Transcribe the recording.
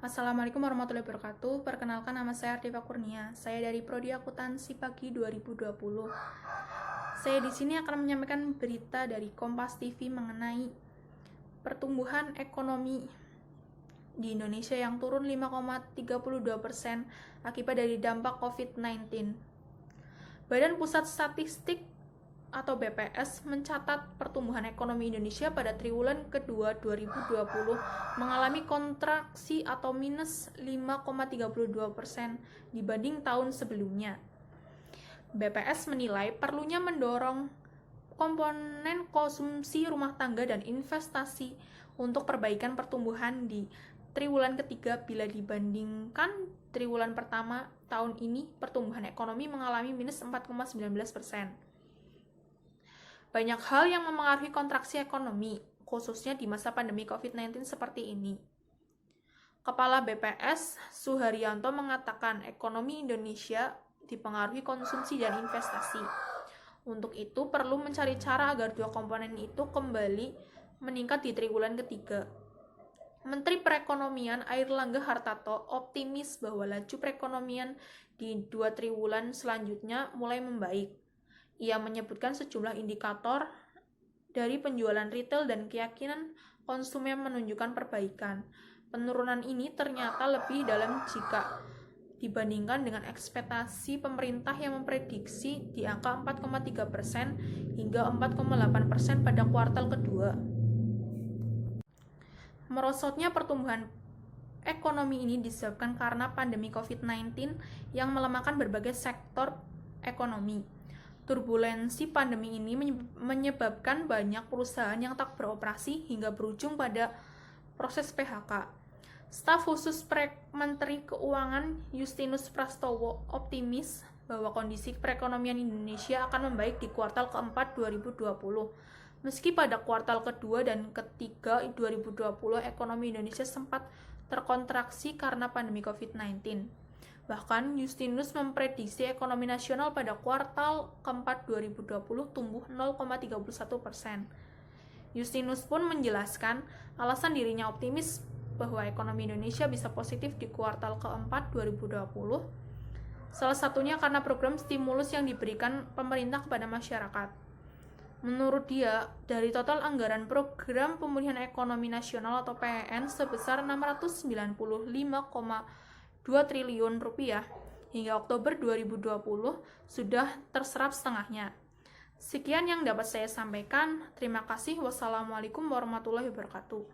Assalamualaikum warahmatullahi wabarakatuh. Perkenalkan, nama saya Ardiva Kurnia. Saya dari Prodi Akuntansi Pagi 2020. Saya di sini akan menyampaikan berita dari Kompas TV mengenai pertumbuhan ekonomi di Indonesia yang turun 5,32% akibat dari dampak COVID-19. Badan Pusat Statistik atau BPS mencatat pertumbuhan ekonomi Indonesia pada triwulan kedua 2020 mengalami kontraksi atau minus 5,32% dibanding tahun sebelumnya. BPS menilai perlunya mendorong komponen konsumsi rumah tangga dan investasi untuk perbaikan pertumbuhan di triwulan ketiga bila dibandingkan triwulan pertama tahun ini pertumbuhan ekonomi mengalami minus 4,19%. Banyak hal yang memengaruhi kontraksi ekonomi, khususnya di masa pandemi COVID-19 seperti ini. Kepala BPS, Suharyanto, mengatakan ekonomi Indonesia dipengaruhi konsumsi dan investasi. Untuk itu, perlu mencari cara agar dua komponen itu kembali meningkat di triwulan ketiga. Menteri Perekonomian Airlangga Hartarto optimis bahwa laju perekonomian di 2 triwulan selanjutnya mulai membaik. Ia menyebutkan sejumlah indikator dari penjualan retail dan keyakinan konsumen menunjukkan perbaikan. Penurunan ini ternyata lebih dalam jika dibandingkan dengan ekspektasi pemerintah yang memprediksi di angka 4,3% hingga 4,8% pada kuartal kedua. Merosotnya pertumbuhan ekonomi ini disebabkan karena pandemi COVID-19 yang melemahkan berbagai sektor ekonomi. Turbulensi pandemi ini menyebabkan banyak perusahaan yang tak beroperasi hingga berujung pada proses PHK. Staf khusus Menteri Keuangan Justinus Prastowo optimis bahwa kondisi perekonomian Indonesia akan membaik di kuartal keempat 2020. Meski pada kuartal kedua dan ketiga 2020 ekonomi Indonesia sempat terkontraksi karena pandemi COVID-19. Bahkan, Justinus memprediksi ekonomi nasional pada kuartal keempat 2020 tumbuh 0,31%. Justinus pun menjelaskan alasan dirinya optimis bahwa ekonomi Indonesia bisa positif di kuartal keempat 2020. Salah satunya karena program stimulus yang diberikan pemerintah kepada masyarakat. Menurut dia, dari total anggaran program pemulihan ekonomi nasional atau PEN sebesar 695,2 triliun rupiah hingga Oktober 2020 sudah terserap setengahnya. Sekian yang dapat saya sampaikan. Terima kasih. Wassalamualaikum warahmatullahi wabarakatuh.